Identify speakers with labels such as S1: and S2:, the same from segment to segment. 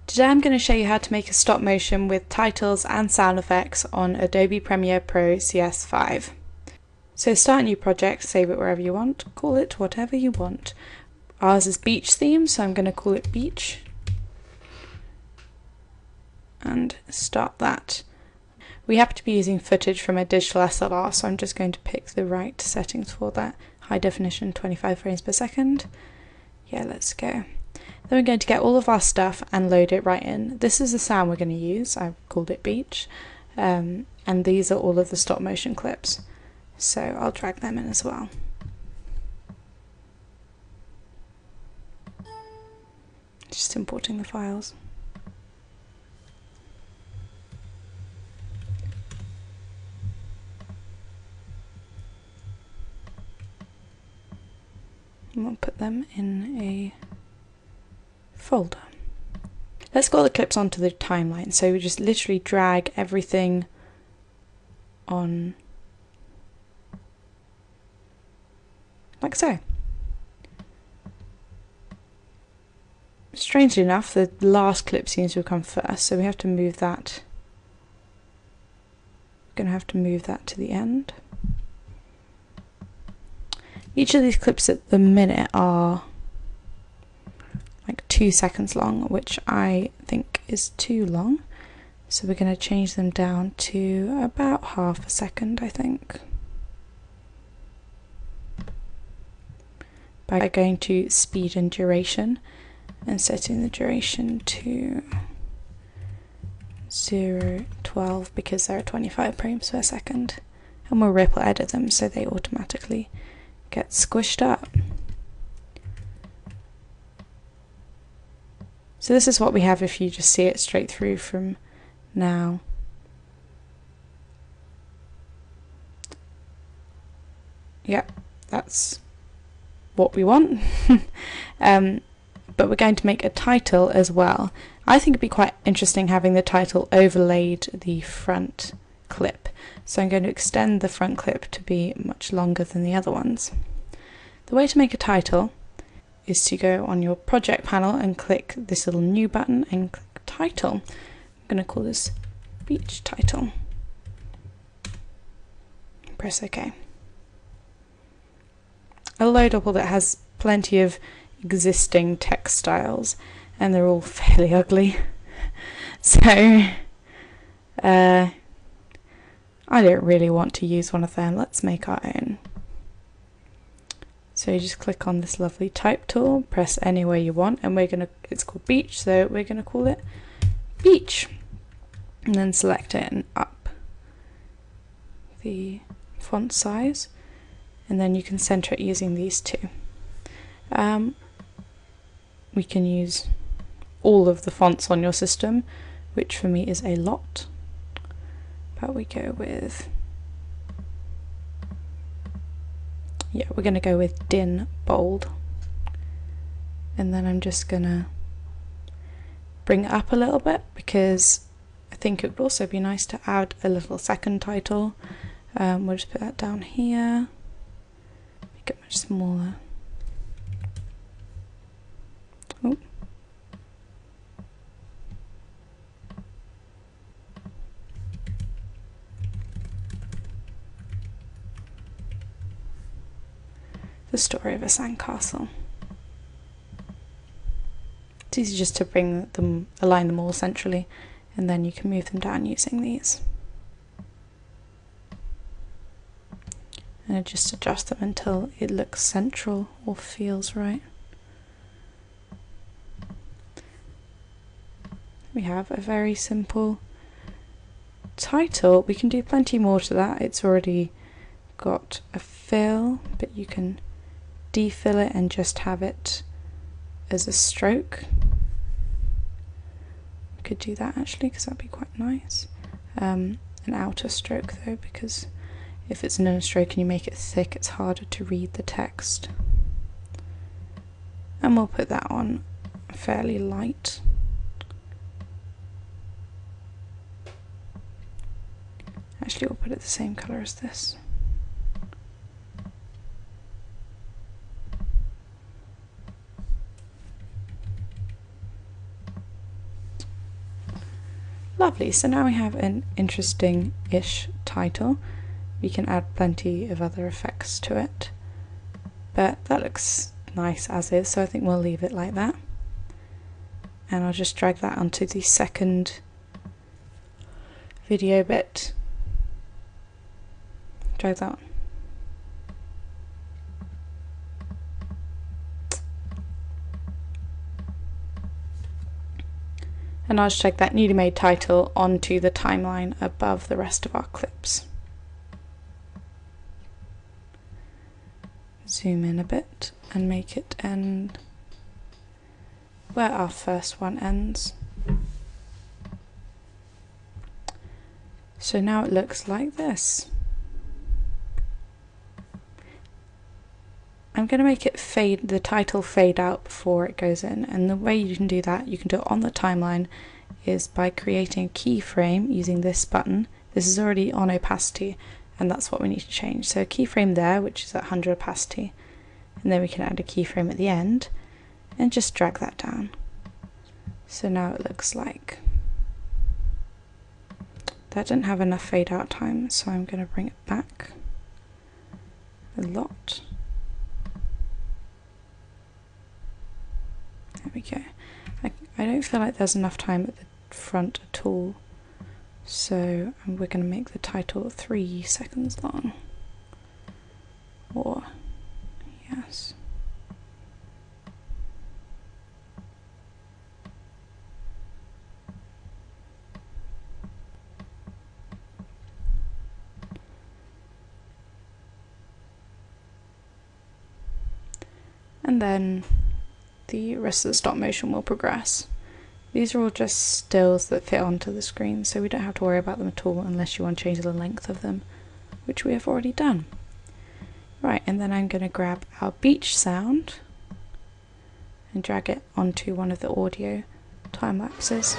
S1: Today I'm going to show you how to make a stop motion with titles and sound effects on Adobe Premiere Pro CS5. So start a new project, save it wherever you want, call it whatever you want. Ours is beach theme, so I'm going to call it beach. And start that. We happen to be using footage from a digital SLR, so I'm just going to pick the right settings for that. High definition, 25 frames per second. Yeah, let's go. Then we're going to get all of our stuff and load it right in. This is the sound we're going to use. I've called it beach. And these are all of the stop motion clips. So I'll drag them in as well. Just importing the files. And we'll put them in a folder. Let's get all the clips onto the timeline. So we just literally drag everything on like so. Strangely enough, the last clip seems to have come first, so we have to move that. We're going to have to move that to the end. Each of these clips at the minute are like 2 seconds long, which I think is too long. So we're going to change them down to about half a second, I think. By going to speed and duration and setting the duration to 0.12 because they're 25 frames per second. And we'll ripple edit them so they automatically get squished up. So this is what we have if you just see it straight through from now. Yep, that's what we want. But we're going to make a title as well. I think it'd be quite interesting having the title overlaid the front clip. So I'm going to extend the front clip to be much longer than the other ones. The way to make a title is to go on your project panel and click this little new button and click title. I'm going to call this beach title. Press OK. A load up all that has plenty of existing text styles and they're all fairly ugly. So I don't really want to use one of them. Let's make our own. So you just click on this lovely type tool, press anywhere you want, and it's called beach, so we're gonna call it beach. And then select it and up the font size, and then you can center it using these two. We can use all of the fonts on your system, which for me is a lot, but we go with, yeah, we're going to go with DIN bold. And then I'm just going to bring it up a little bit because I think it would also be nice to add a little second title. We'll just put that down here, make it much smaller. Oh. The story of a sandcastle. It's easy just to align them all centrally, and then you can move them down using these. And just adjust them until it looks central or feels right. We have a very simple title. We can do plenty more to that. It's already got a fill, but you can defill it and just have it as a stroke. We could do that actually because that'd be quite nice. An outer stroke though, because if it's an inner stroke and you make it thick, it's harder to read the text. And we'll put that on fairly light. Actually, we'll put it the same colour as this. Lovely, so now we have an interesting-ish title. We can add plenty of other effects to it, but that looks nice as is, so I think we'll leave it like that. And I'll just drag that onto the second video bit. Drag that on. And I'll just drag that newly made title onto the timeline above the rest of our clips. Zoom in a bit and make it end where our first one ends. So now it looks like this. I'm going to make it fade, the title fade out before it goes in, and the way you can do that, you can do it on the timeline, is by creating a keyframe using this button. This is already on opacity, and that's what we need to change. So a keyframe there, which is at 100 opacity, and then we can add a keyframe at the end, and just drag that down. So now it looks like that didn't have enough fade out time, so I'm going to bring it back a lot. There we go. I don't feel like there's enough time at the front at all, so we're going to make the title 3 seconds long. Or, yes. And then the rest of the stop motion will progress. These are all just stills that fit onto the screen, so we don't have to worry about them at all unless you want to change the length of them, which we have already done. Right, and then I'm going to grab our beach sound and drag it onto one of the audio time lapses.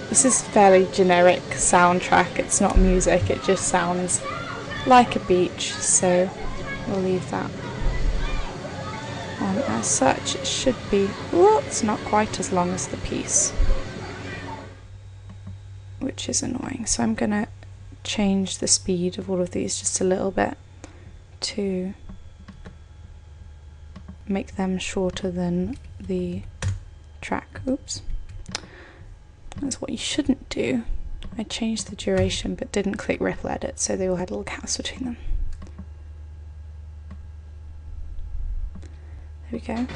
S1: This is fairly generic soundtrack, it's not music, it just sounds like a beach, so we'll leave that. As such, it should be, it's not quite as long as the piece, which is annoying. So I'm going to change the speed of all of these just a little bit to make them shorter than the track. Oops. That's what you shouldn't do. I changed the duration but didn't click ripple edit, so they all had little gaps between them. There we go.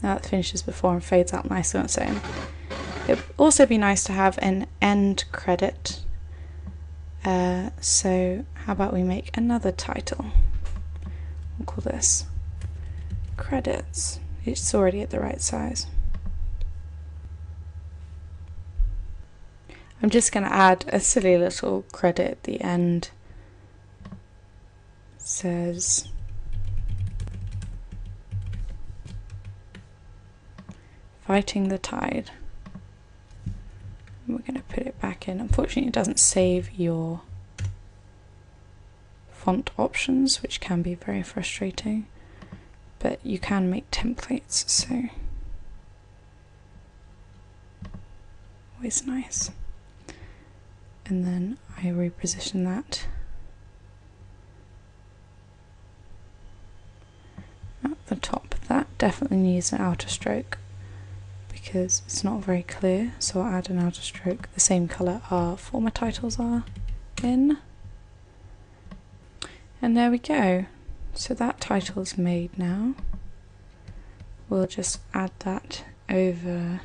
S1: Now that finishes before and fades out nicely on its own. It would also be nice to have an end credit. So how about we make another title? We'll call this credits. It's already at the right size. I'm just going to add a silly little credit at the end. It says Fighting the Tide. And we're going to put it back in. Unfortunately, it doesn't save your font options, which can be very frustrating, but you can make templates, so always nice. And then I reposition that at the top. That definitely needs an outer stroke because it's not very clear, so I'll add an outer stroke the same colour our former titles are in. And there we go. So that title's made now. We'll just add that over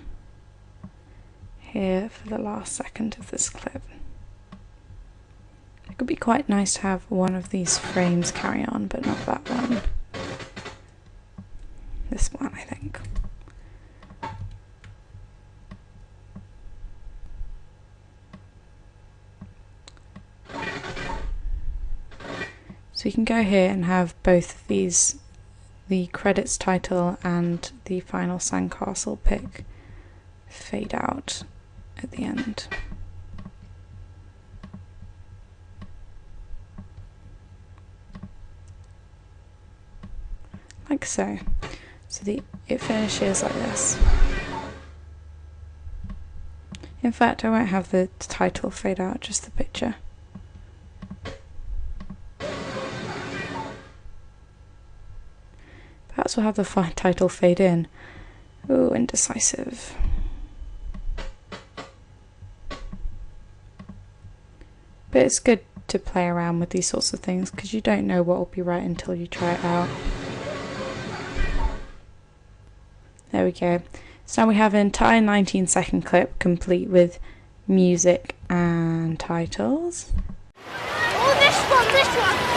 S1: here for the last second of this clip. It could be quite nice to have one of these frames carry on, but not that one. This one, I think. So you can go here and have both of these, the credits title and the final sandcastle pic, fade out at the end. Like so. So it finishes like this. In fact, I won't have the title fade out, just the picture. Perhaps we'll have the title fade in. Ooh, indecisive. But it's good to play around with these sorts of things because you don't know what will be right until you try it out. There we go. So now we have an entire 19-second clip complete with music and titles.
S2: Oh, this one!